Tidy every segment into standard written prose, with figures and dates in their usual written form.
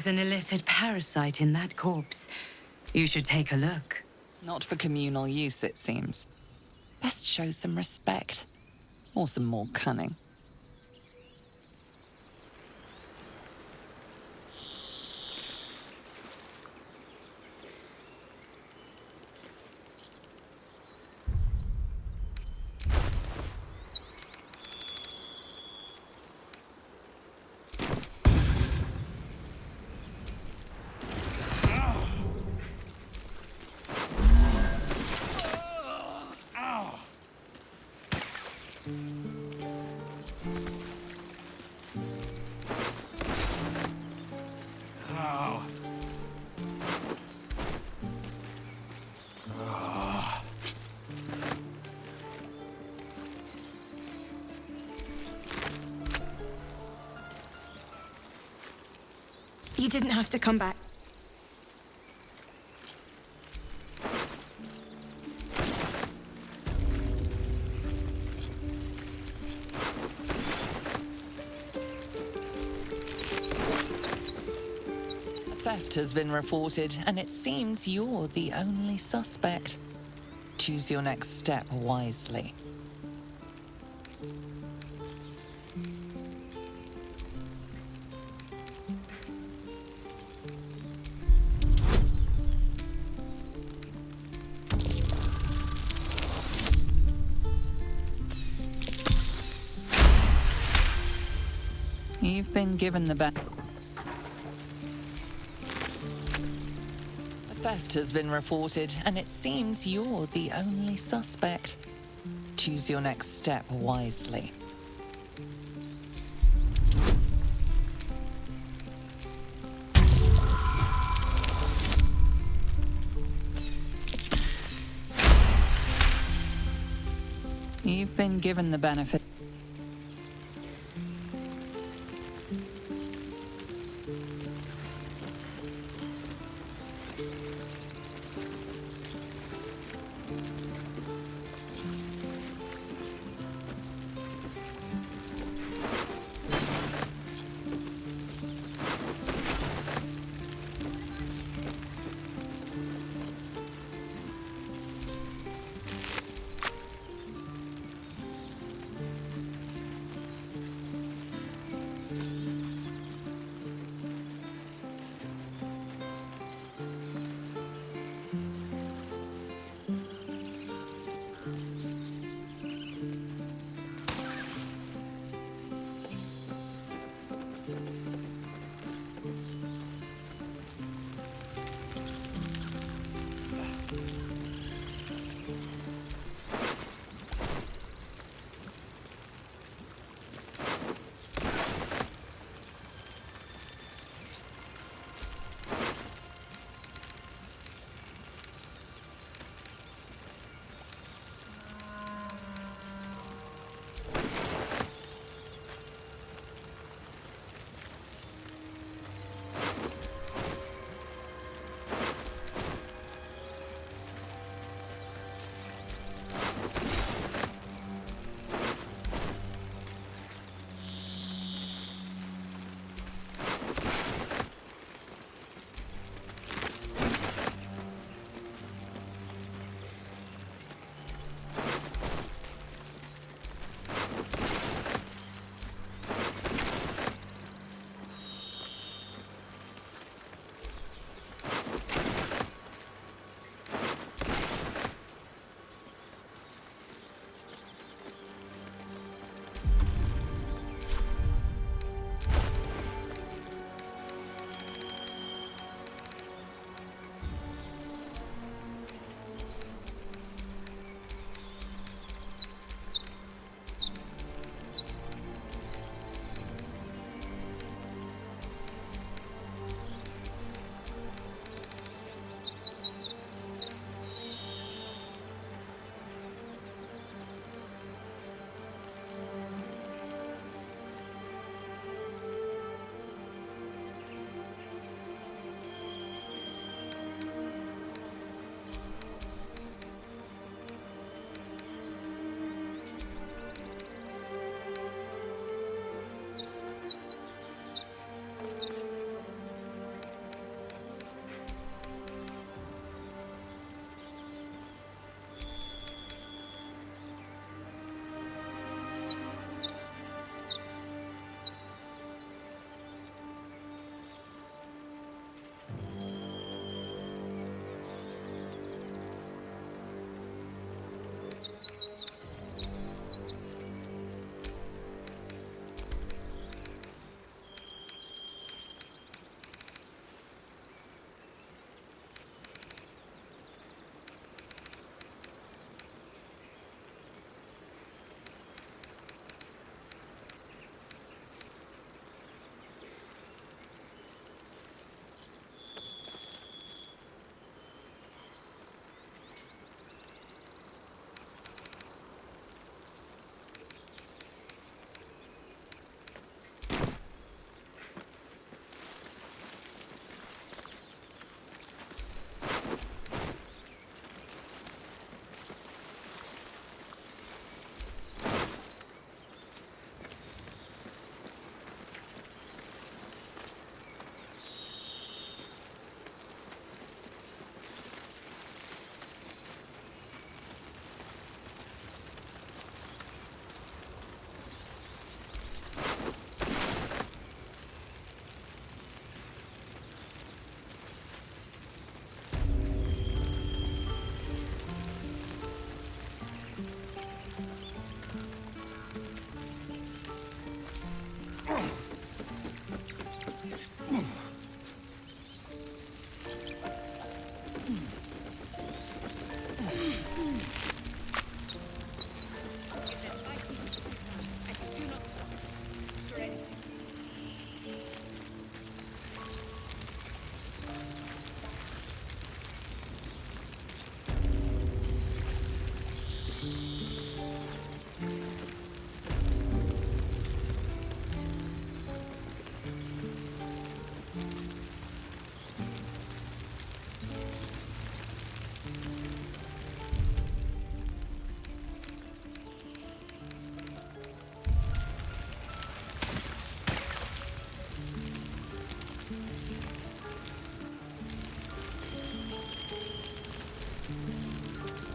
There's an illithid parasite in that corpse. You should take a look. Not for communal use, it seems. Best show some respect. Or some more cunning. You didn't have to come back. Theft has been reported, and it seems you're the only suspect. Choose your next step wisely. You've been given the best. Theft has been reported, and it seems you're the only suspect. Choose your next step wisely. You've been given the benefit.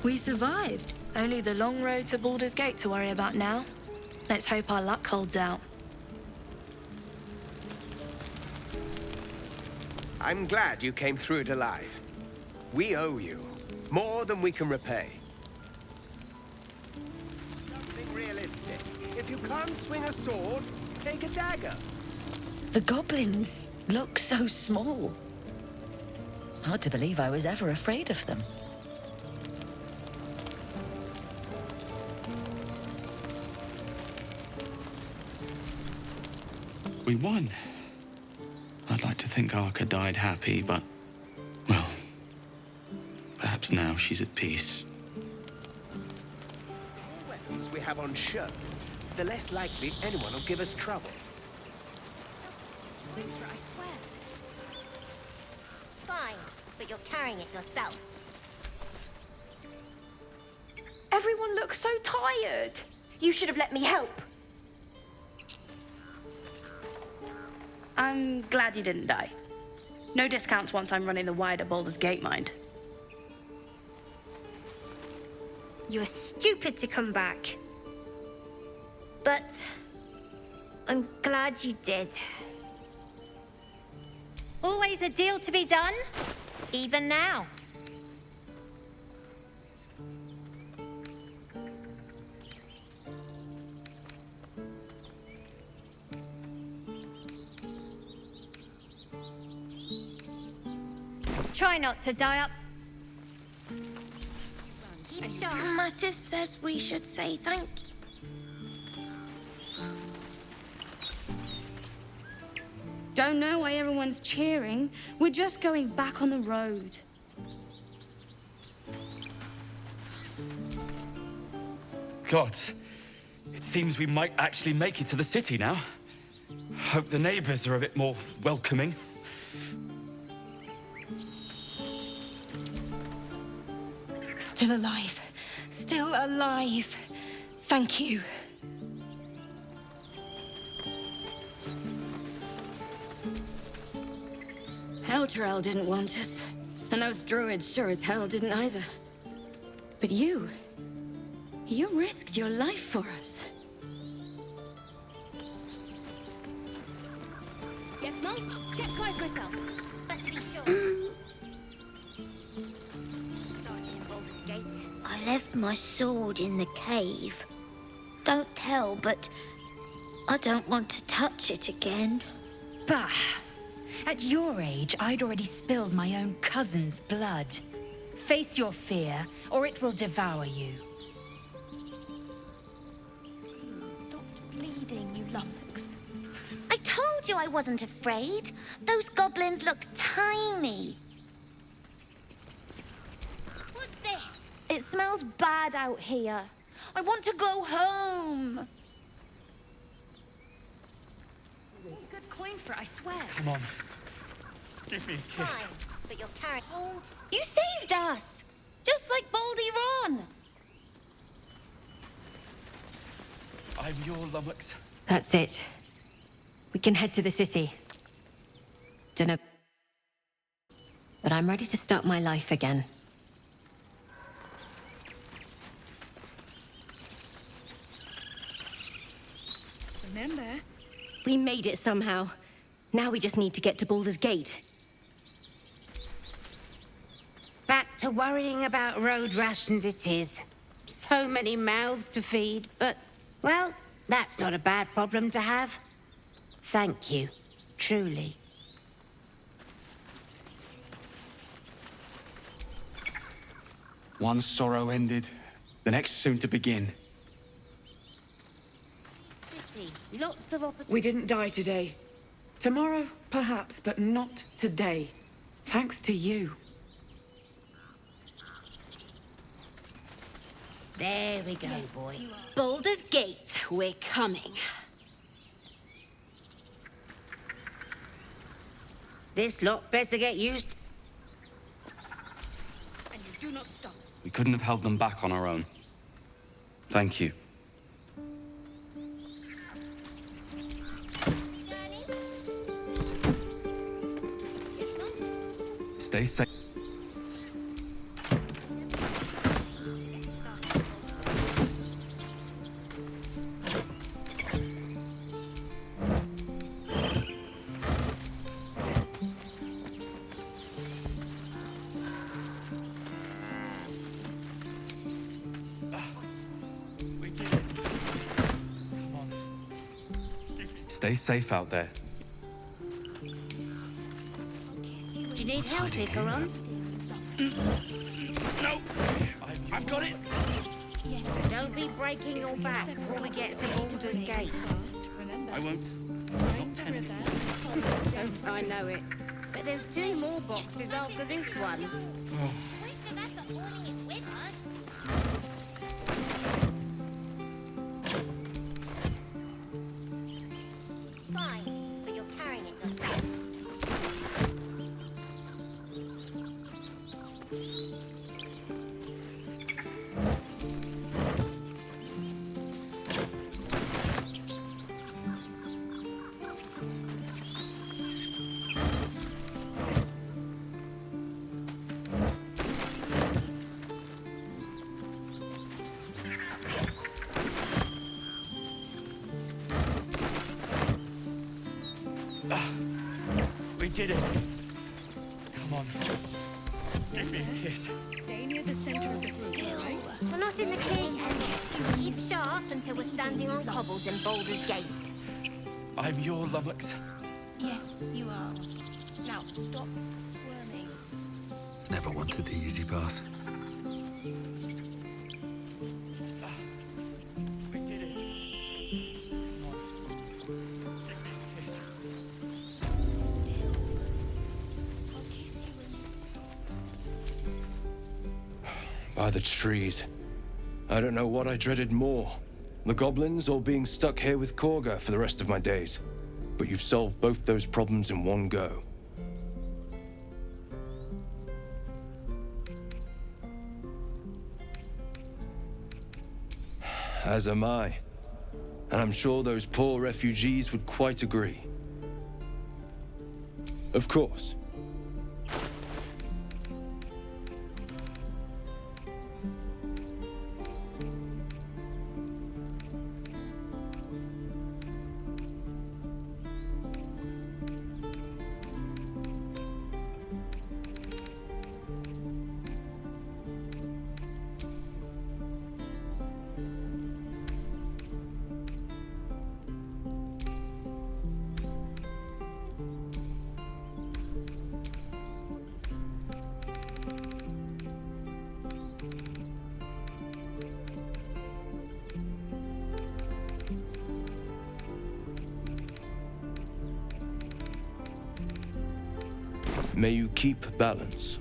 We survived. Only the long road to Baldur's Gate to worry about now. Let's hope our luck holds out. I'm glad you came through it alive. We owe you more than we can repay. Something realistic. If you can't swing a sword, take a dagger. The goblins look so small. Hard to believe I was ever afraid of them. We won. I'd like to think Arca died happy, but, well, perhaps now she's at peace. The more weapons we have on show, the less likely anyone will give us trouble. I swear. Fine, but you're carrying it yourself. Everyone looks so tired. You should have let me help. I'm glad you didn't die. No discounts once I'm running the wider Baldur's Gate, mind. You were stupid to come back. But I'm glad you did. Always a deal to be done, even now. Try not to die up. Keep sharp. Mattis says we should say thank you. Don't know why everyone's cheering. We're just going back on the road. Gods, it seems we might actually make it to the city now. Hope the neighbors are a bit more welcoming. Still alive. Still alive. Thank you. Elturel didn't want us, and those druids sure as hell didn't either. But you risked your life for us. Yes, Mum? Check twice myself. But to be sure. Starting in Baldur's Gate. I left my sword in the cave. Don't tell, but I don't want to touch it again. Bah! At your age, I'd already spilled my own cousin's blood. Face your fear, or it will devour you. Stop bleeding, you lummox. I told you I wasn't afraid. Those goblins look tiny. What's this? It smells bad out here. I want to go home. Good coin for it, I swear. Come on. Give me a kiss. Fine, but you're carrying... You saved us! Just like Baldur. I'm your lummox. That's it. We can head to the city. Dunno. But I'm ready to start my life again. Remember? We made it somehow. Now we just need to get to Baldur's Gate. Back to worrying about road rations it is. So many mouths to feed, but, well, that's not a bad problem to have. Thank you, truly. One sorrow ended, the next soon to begin. City, lots of opportunities. We didn't die today. Tomorrow, perhaps, but not today. Thanks to you. There we go, boy. Baldur's Gate, we're coming. This lot better get used. And you do not stop. We couldn't have held them back on our own. Thank you. Stay safe. Stay safe out there. Do you need help, Icaron? No! I've got it! Don't be breaking your back before we get to Baldur's Gate. I won't. Don't I know it? But there's 2 more boxes after this one. Fine, but you're carrying it yourself. We did it! Come on. Give me a kiss. Stay near the center of the group, right? We're not in the clear yet. Keep sharp until we're standing on cobbles in Baldur's Gate. I'm your lummox. Yes, you are. Now, stop squirming. Never wanted the easy path. We did it. Come on. Give me a kiss. By the trees. I don't know what I dreaded more. The goblins or being stuck here with Korga for the rest of my days. But you've solved both those problems in one go. As am I. And I'm sure those poor refugees would quite agree. Of course. May you keep balance.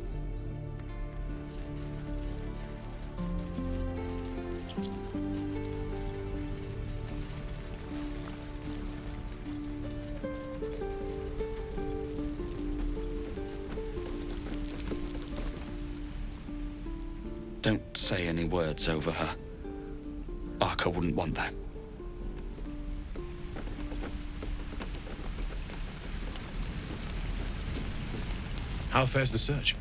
Don't say any words over her. Arca wouldn't want that. How fares the search?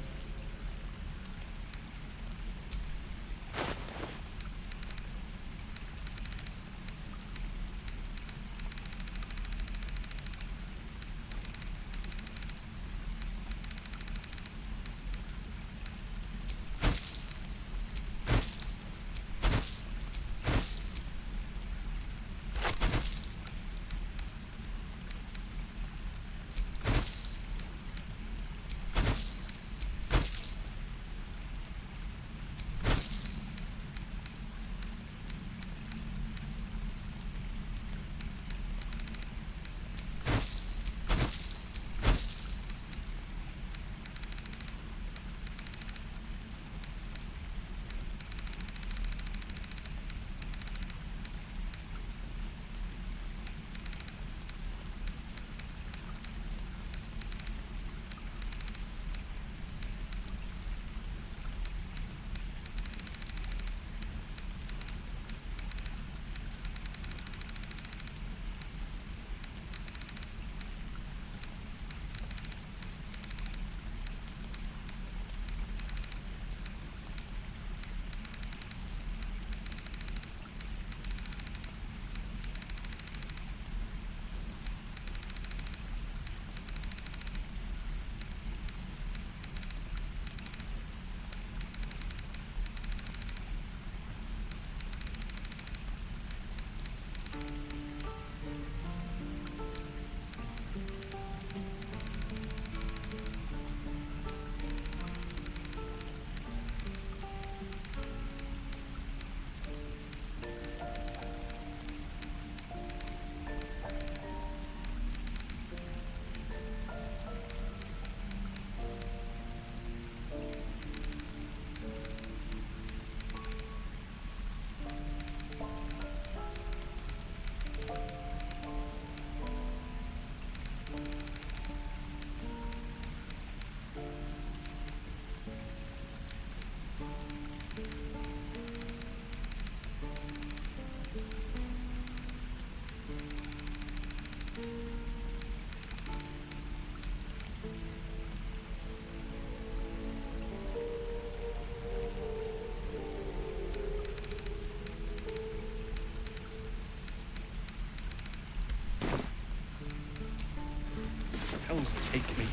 hell's take me?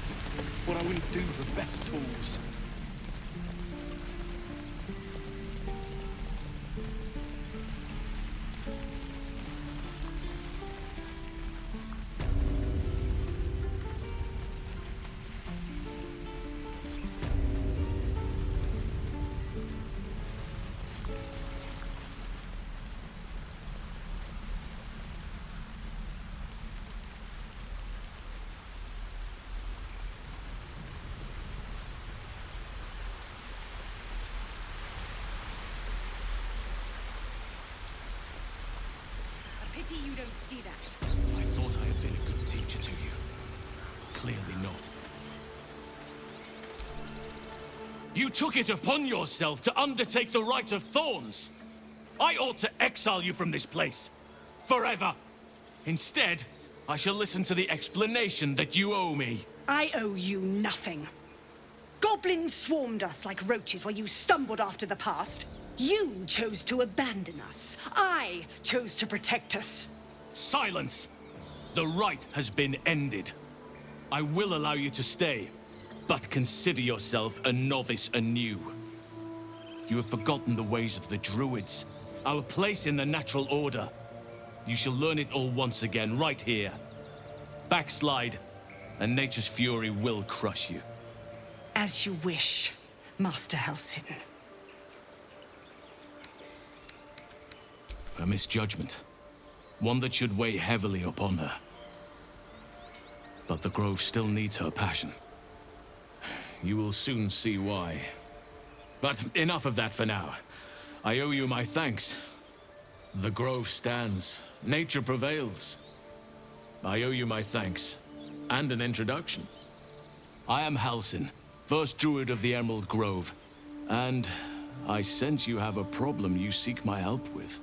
What I wouldn't do for better tools. Pity you don't see that. I thought I had been a good teacher to you. Clearly not. You took it upon yourself to undertake the Rite of Thorns. I ought to exile you from this place. Forever. Instead, I shall listen to the explanation that you owe me. I owe you nothing. Goblins swarmed us like roaches while you stumbled after the past. You chose to abandon us. I chose to protect us. Silence! The rite has been ended. I will allow you to stay, but consider yourself a novice anew. You have forgotten the ways of the Druids, our place in the natural order. You shall learn it all once again, right here. Backslide, and nature's fury will crush you. As you wish, Master Halsin. A misjudgment. One that should weigh heavily upon her. But the Grove still needs her passion. You will soon see why. But enough of that for now. I owe you my thanks. The Grove stands. Nature prevails. I owe you my thanks. And an introduction. I am Halsin, first Druid of the Emerald Grove. And I sense you have a problem you seek my help with.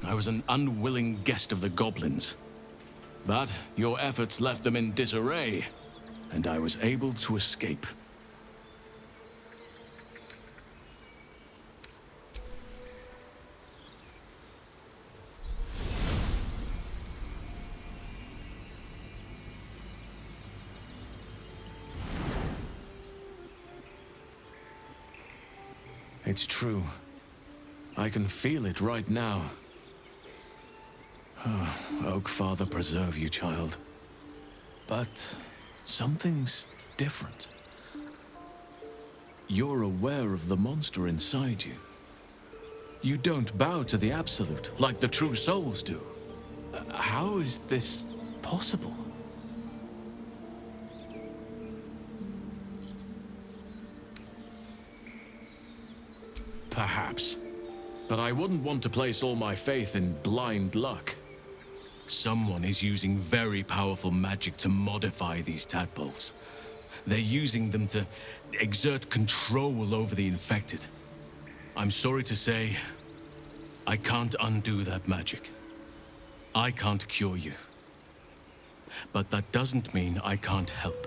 I was an unwilling guest of the goblins. But your efforts left them in disarray, and I was able to escape. It's true. I can feel it right now. Oh, Oak Father preserve you, child. But something's different. You're aware of the monster inside you. You don't bow to the Absolute like the true souls do. How is this possible? Perhaps. But I wouldn't want to place all my faith in blind luck. Someone is using very powerful magic to modify these tadpoles. They're using them to exert control over the infected. I'm sorry to say, I can't undo that magic. I can't cure you. But that doesn't mean I can't help.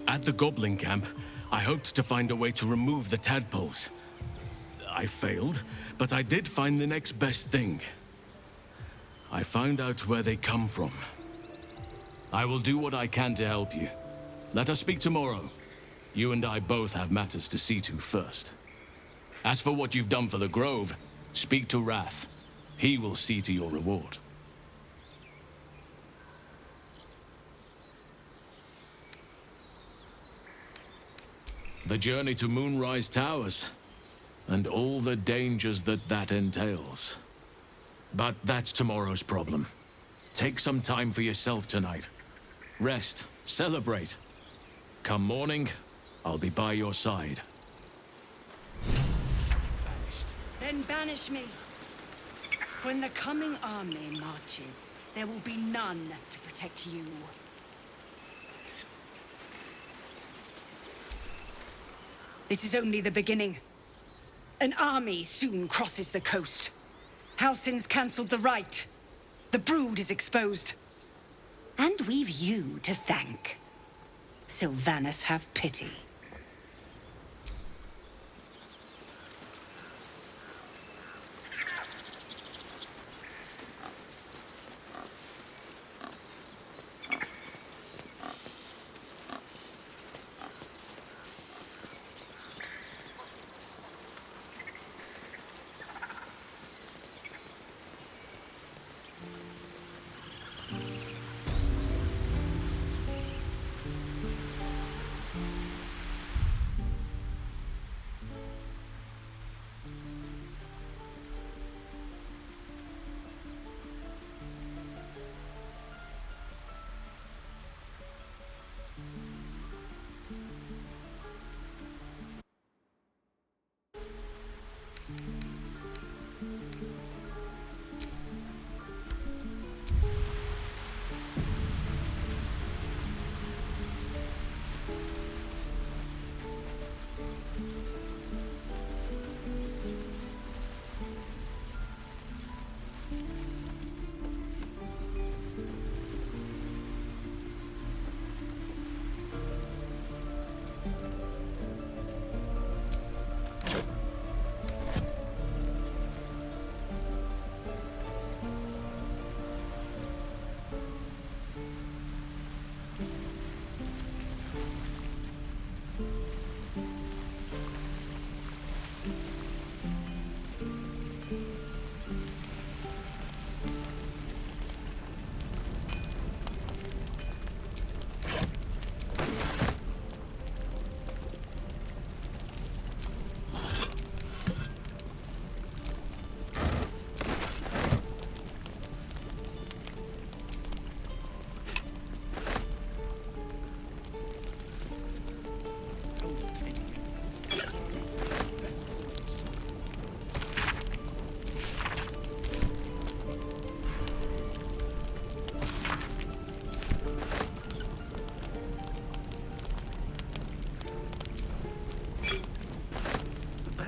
At the Goblin camp, I hoped to find a way to remove the tadpoles. I failed, but I did find the next best thing. I found out where they come from. I will do what I can to help you. Let us speak tomorrow. You and I both have matters to see to first. As for what you've done for the Grove, speak to Wrath. He will see to your reward. The journey to Moonrise Towers, and all the dangers that entails. But that's tomorrow's problem. Take some time for yourself tonight. Rest, celebrate. Come morning, I'll be by your side. Then banish me. When the coming army marches, there will be none to protect you. This is only the beginning. An army soon crosses the coast. Halsin's cancelled the rite. The brood is exposed. And we've you to thank. Sylvanas have pity.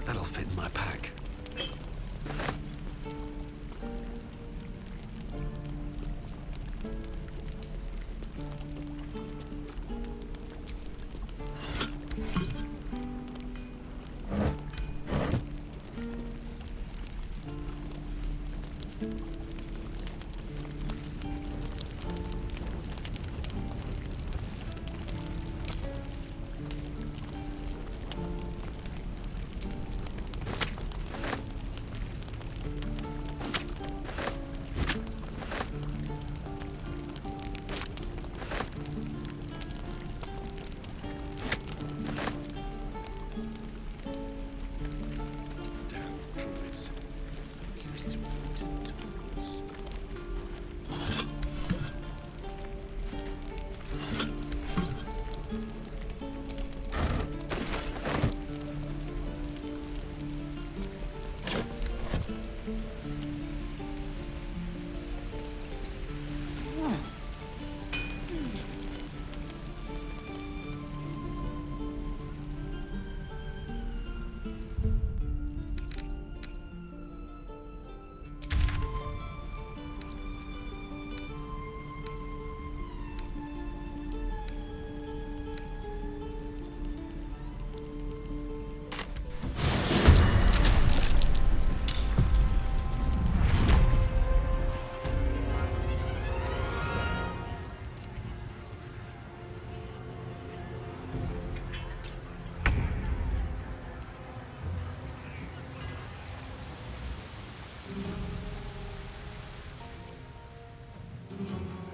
That'll fit in my pack.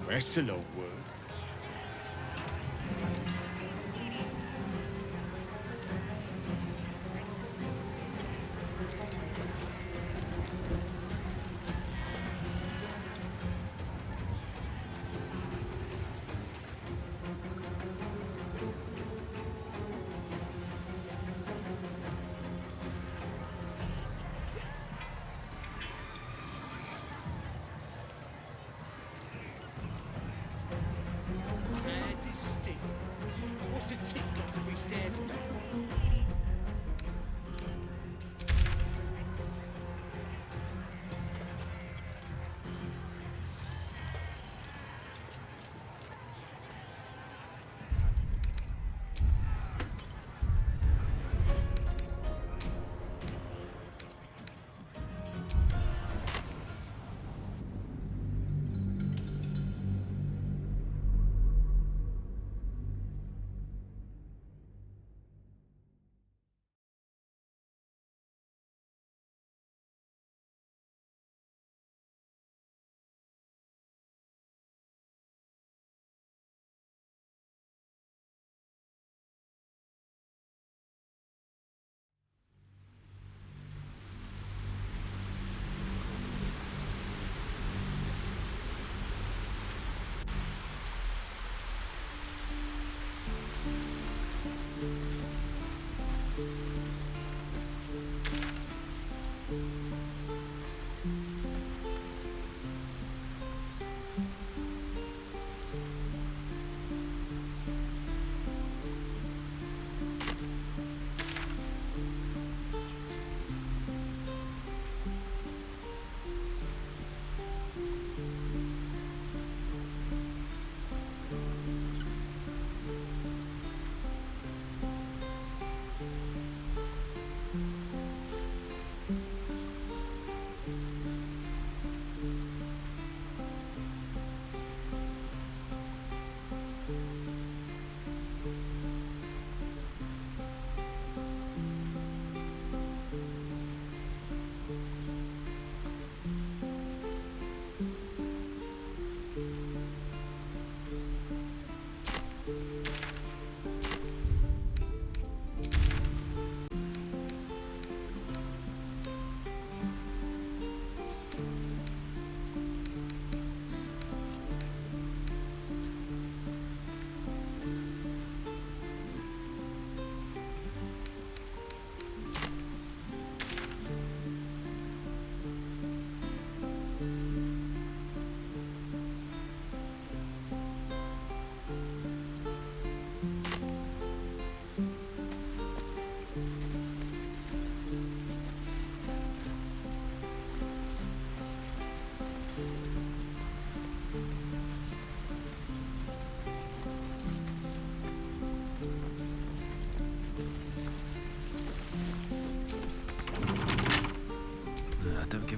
Wrestle, old word.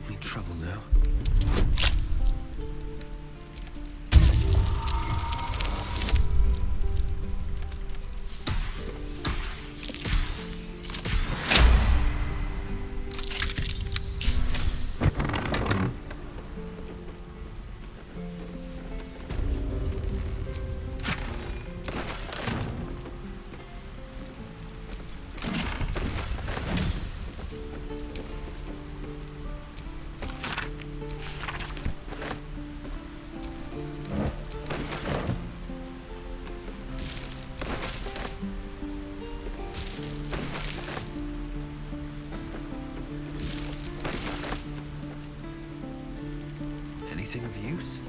give me trouble now. Anything of use?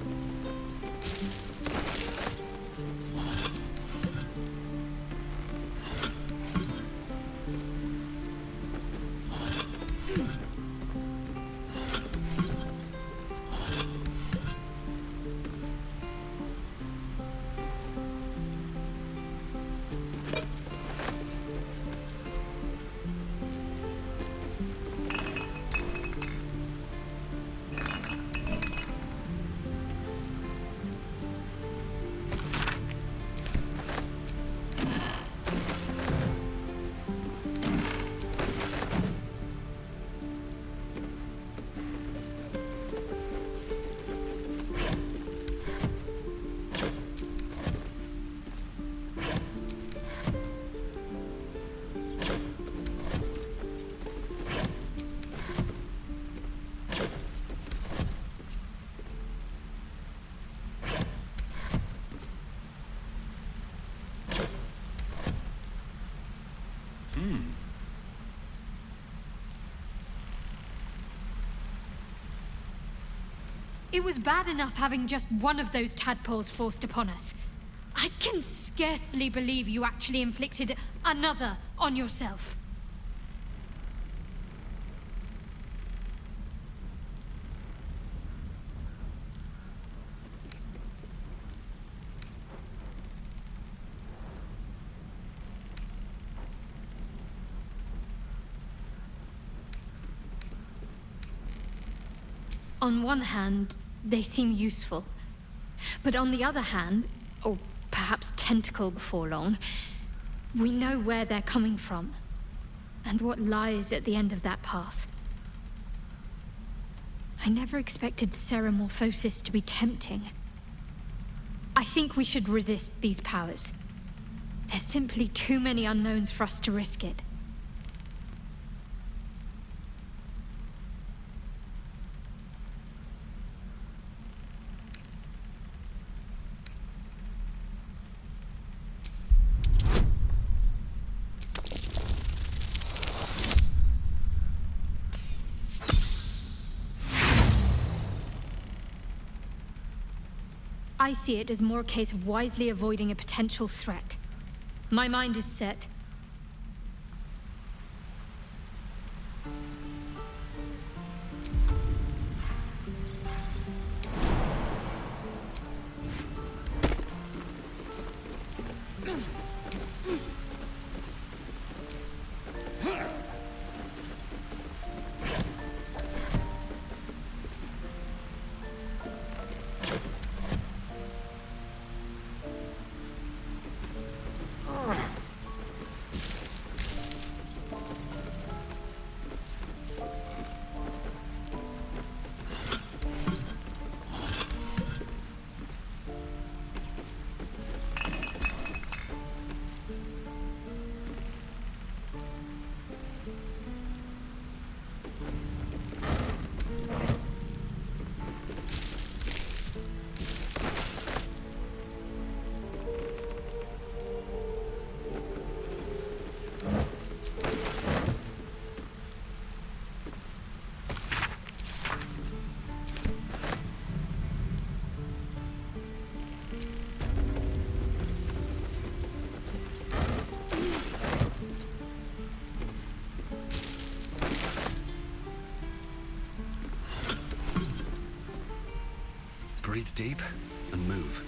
It was bad enough having just one of those tadpoles forced upon us. I can scarcely believe you actually inflicted another on yourself. On one hand, they seem useful. But on the other hand, or perhaps tentacle before long, we know where they're coming from, and what lies at the end of that path. I never expected ceremorphosis to be tempting. I think we should resist these powers. There's simply too many unknowns for us to risk it. I see it as more a case of wisely avoiding a potential threat. My mind is set. Breathe deep and move.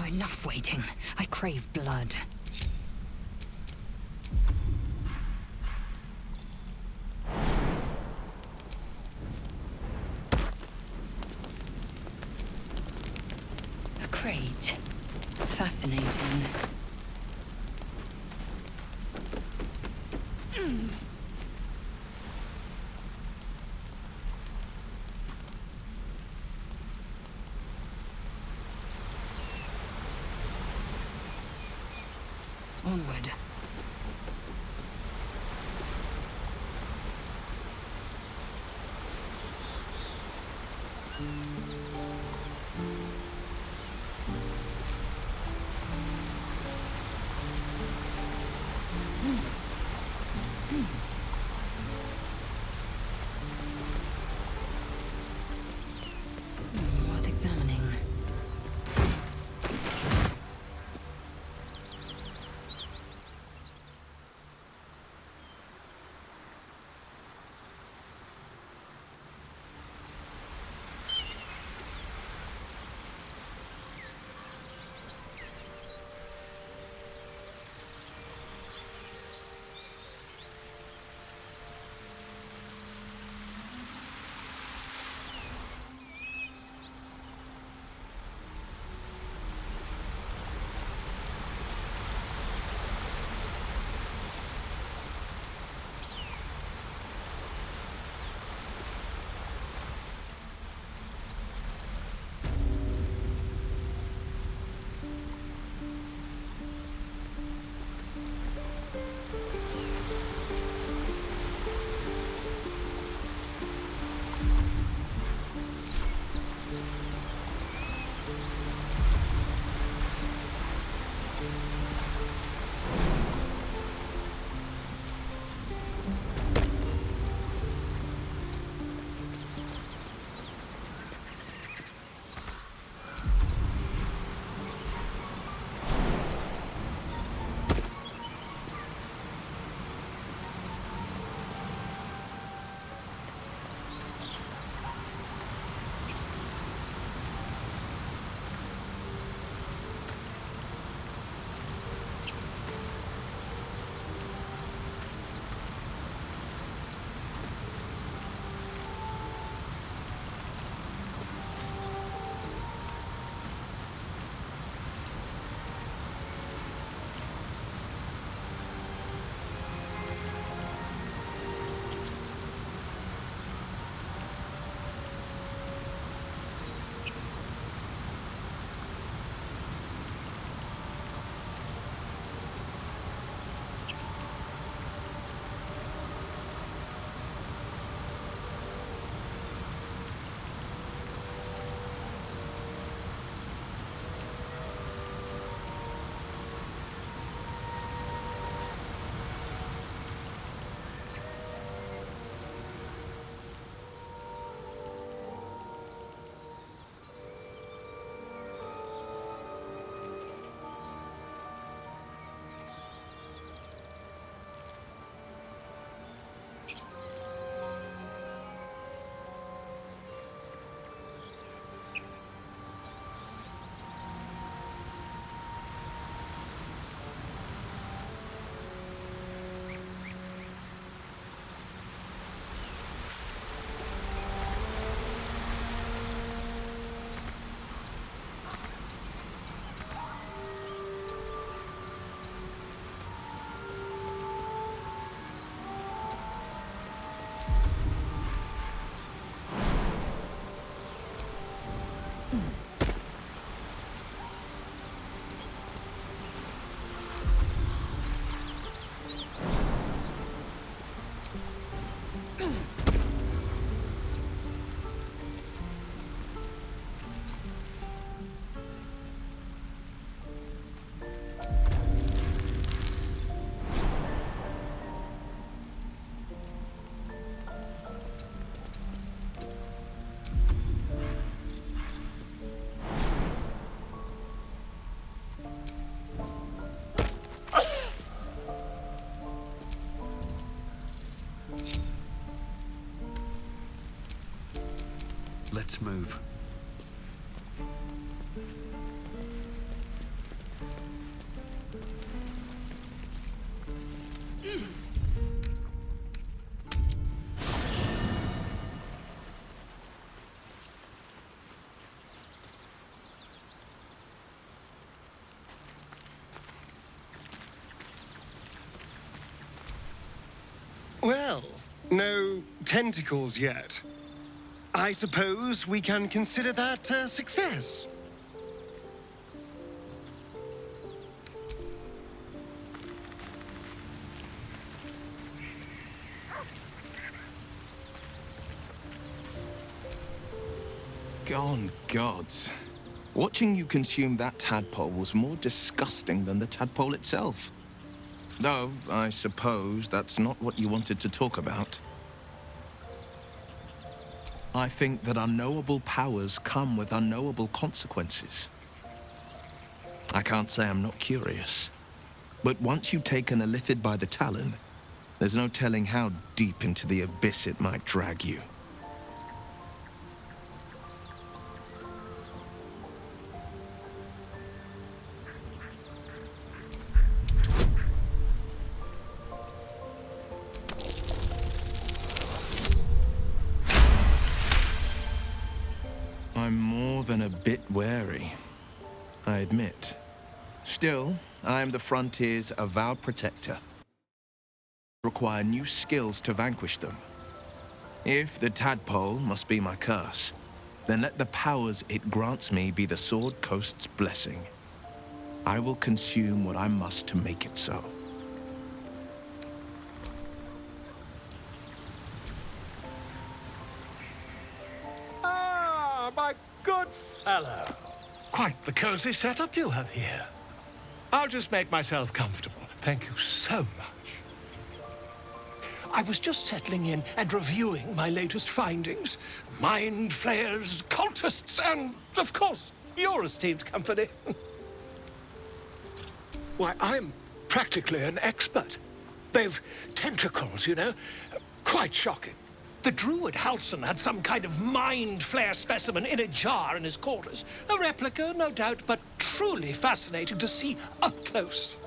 Oh, enough waiting. I crave blood. A crate. Fascinating. Onward. Worth examining. Let's move. Well, no tentacles yet. I suppose we can consider that a success. Gone gods. Watching you consume that tadpole was more disgusting than the tadpole itself. Though, I suppose that's not what you wanted to talk about. I think that unknowable powers come with unknowable consequences. I can't say I'm not curious. But once you've taken a lithid by the talon, there's no telling how deep into the abyss it might drag you. I'm more than a bit wary, I admit. Still, I am the Frontier's avowed protector. Require new skills to vanquish them. If the tadpole must be my curse, then let the powers it grants me be the Sword Coast's blessing. I will consume what I must to make it so. My good fellow. Quite the cozy setup you have here. I'll just make myself comfortable. Thank you so much. I was just settling in and reviewing my latest findings. Mind flayers, cultists, and, of course, your esteemed company. Why, I'm practically an expert. They've tentacles, you know. Quite shocking. The druid Halson had some kind of mind flayer specimen in a jar in his quarters. A replica, no doubt, but truly fascinating to see up close.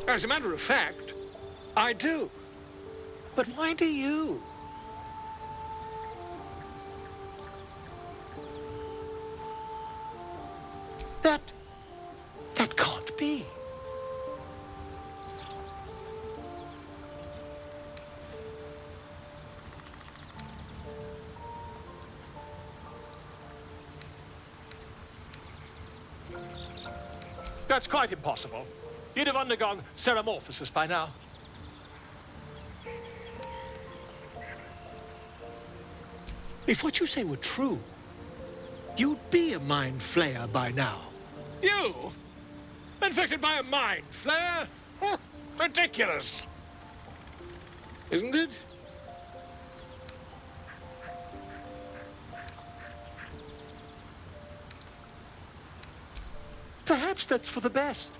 As a matter of fact, I do. But why do you? That can't be. That's quite impossible. You'd have undergone ceramorphosis by now. If what you say were true, you'd be a mind flayer by now. You? Infected by a mind flayer? Huh, ridiculous. Isn't it? Perhaps that's for the best.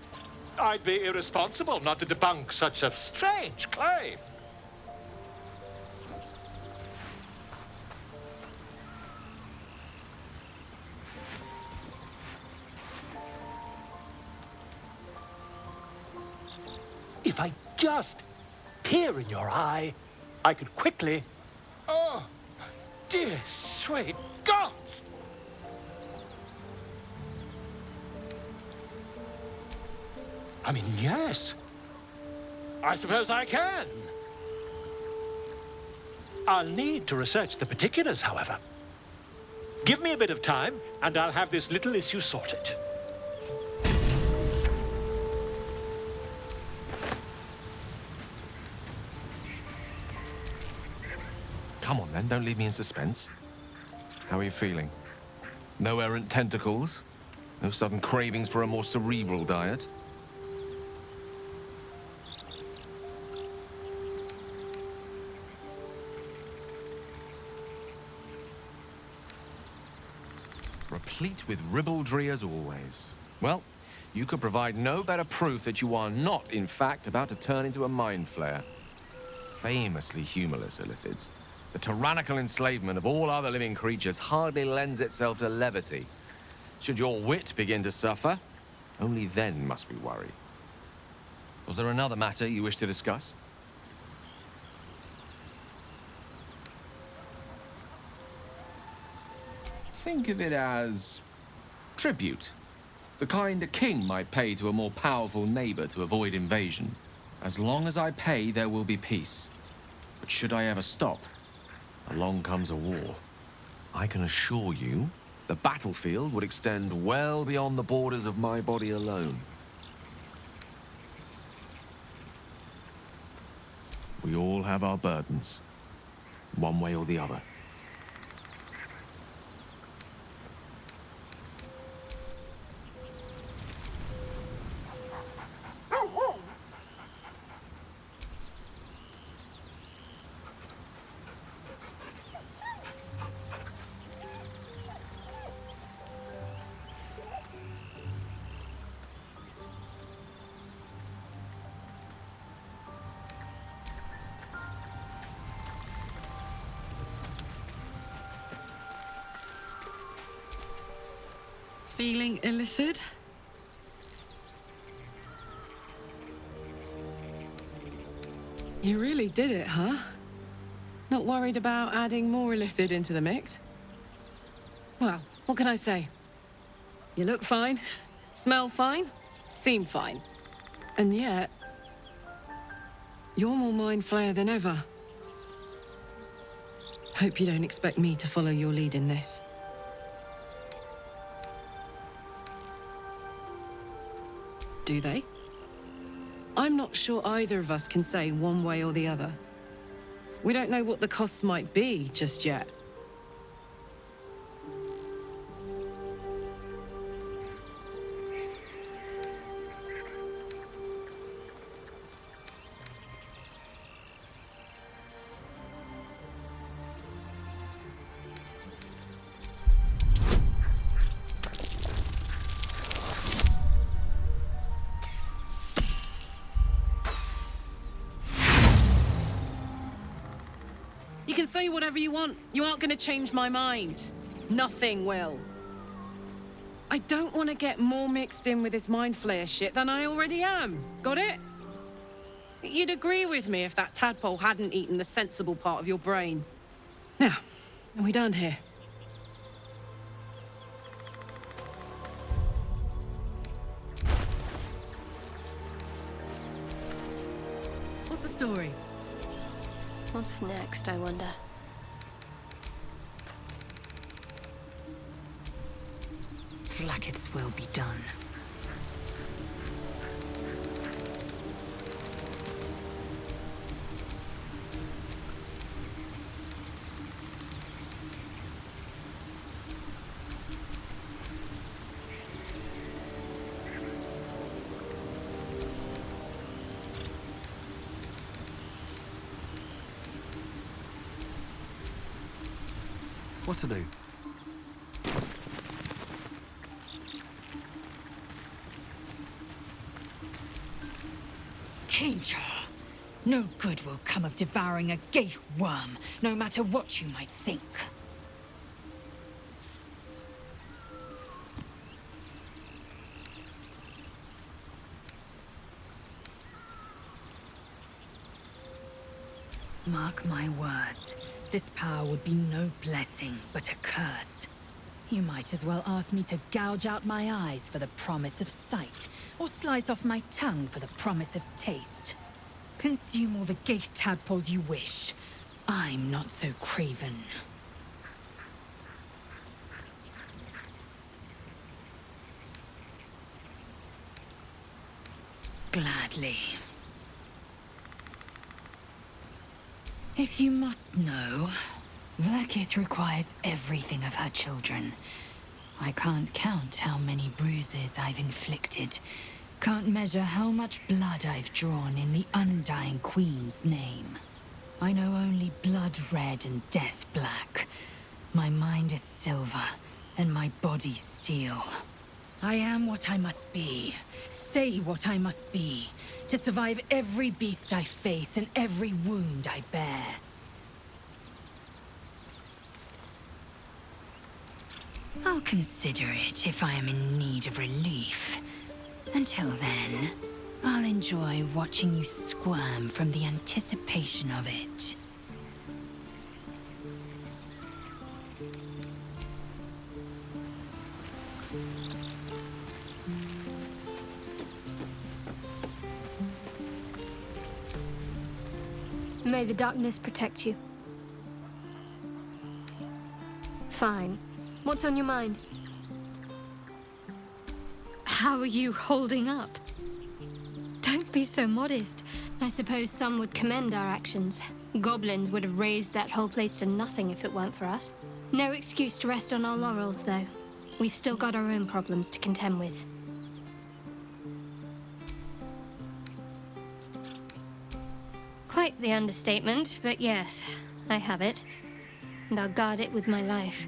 I'd be irresponsible not to debunk such a strange claim. If I just peer in your eye, I could quickly... Oh, dear sweet gods! I mean, yes. I suppose I can. I'll need to research the particulars, however. Give me a bit of time, and I'll have this little issue sorted. Come on, then. Don't leave me in suspense. How are you feeling? No errant tentacles? No sudden cravings for a more cerebral diet? Replete with ribaldry as always. Well, you could provide no better proof that you are not, in fact, about to turn into a mind flayer. Famously humorless, Illithids. The tyrannical enslavement of all other living creatures hardly lends itself to levity. Should your wit begin to suffer, only then must we worry. Was there another matter you wish to discuss? Think of it as Tribute. The kind a king might pay to a more powerful neighbor to avoid invasion. As long as I pay, there will be peace. But should I ever stop, along comes a war. I can assure you, the battlefield would extend well beyond the borders of my body alone. We all have our burdens, one way or the other. Feeling illithid? You really did it, huh? Not worried about adding more illithid into the mix? Well, what can I say? You look fine, smell fine, seem fine. And yet, you're more mind flayer than ever. Hope you don't expect me to follow your lead in this. Do they? I'm not sure either of us can say one way or the other. We don't know what the costs might be just yet. You can say whatever you want. You aren't going to change my mind. Nothing will. I don't want to get more mixed in with this mind flayer shit than I already am. Got it? You'd agree with me if that tadpole hadn't eaten the sensible part of your brain. Now, are we done here? What's the story? What's next, I wonder? Vlaakith's will be done. What to do? Keynjar, no good will come of devouring a ghaik worm, no matter what you might think. Mark my words. This power would be no blessing, but a curse. You might as well ask me to gouge out my eyes for the promise of sight, or slice off my tongue for the promise of taste. Consume all the ghaik tadpoles you wish. I'm not so craven. Gladly. If you must know, Vlaakith requires everything of her children. I can't count how many bruises I've inflicted. Can't measure how much blood I've drawn in the Undying Queen's name. I know only blood red and death black. My mind is silver, and my body steel. I am what I must be, say what I must be, to survive every beast I face and every wound I bear. I'll consider it if I am in need of relief. Until then, I'll enjoy watching you squirm from the anticipation of it. May the darkness protect you. Fine. What's on your mind? How are you holding up? Don't be so modest. I suppose some would commend our actions. Goblins would have razed that whole place to nothing if it weren't for us. No excuse to rest on our laurels, though. We've still got our own problems to contend with. Quite the understatement, but yes, I have it. And I'll guard it with my life.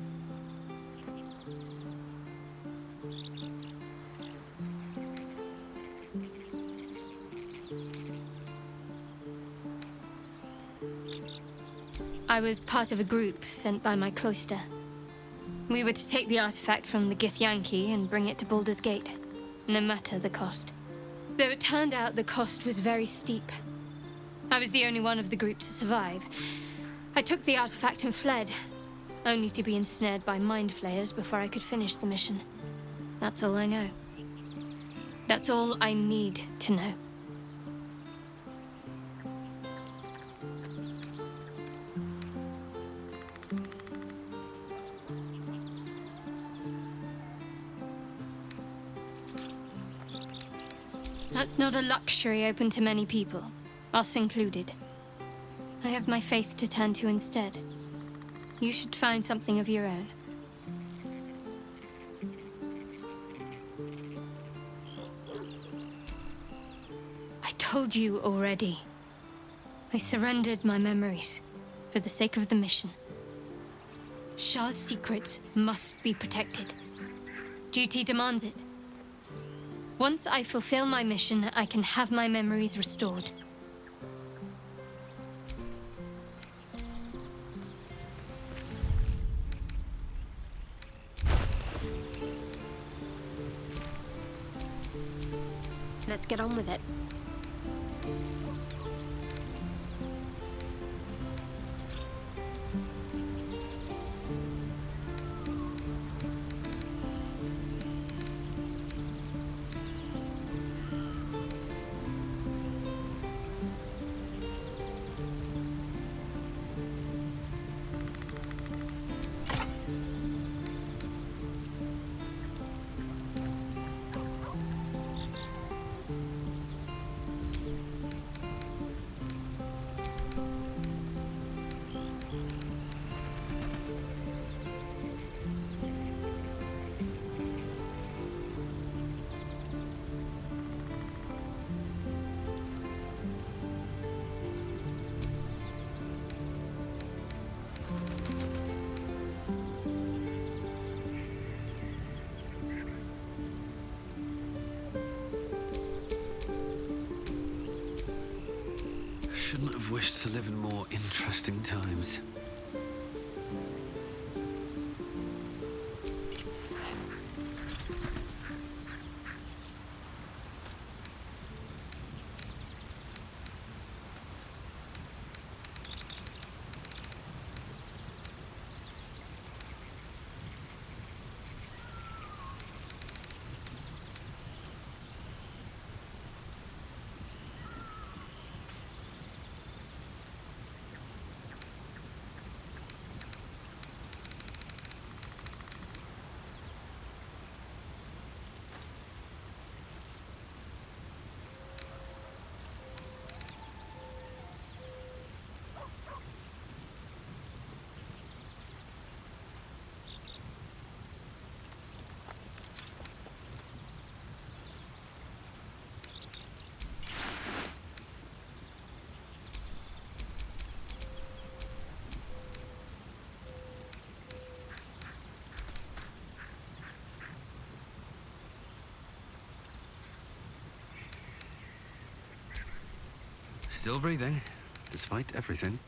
I was part of a group sent by my cloister. We were to take the artifact from the Githyanki and bring it to Baldur's Gate, no matter the cost. Though it turned out the cost was very steep. I was the only one of the group to survive. I took the artifact and fled, only to be ensnared by mind flayers before I could finish the mission. That's all I know. That's all I need to know. That's not a luxury open to many people, us included. I have my faith to turn to instead. You should find something of your own. I told you already. I surrendered my memories for the sake of the mission. Shah's secrets must be protected. Duty demands it. Once I fulfill my mission, I can have my memories restored. Let's get on with it. Shouldn't have wished to live in more interesting times. Still breathing, despite everything.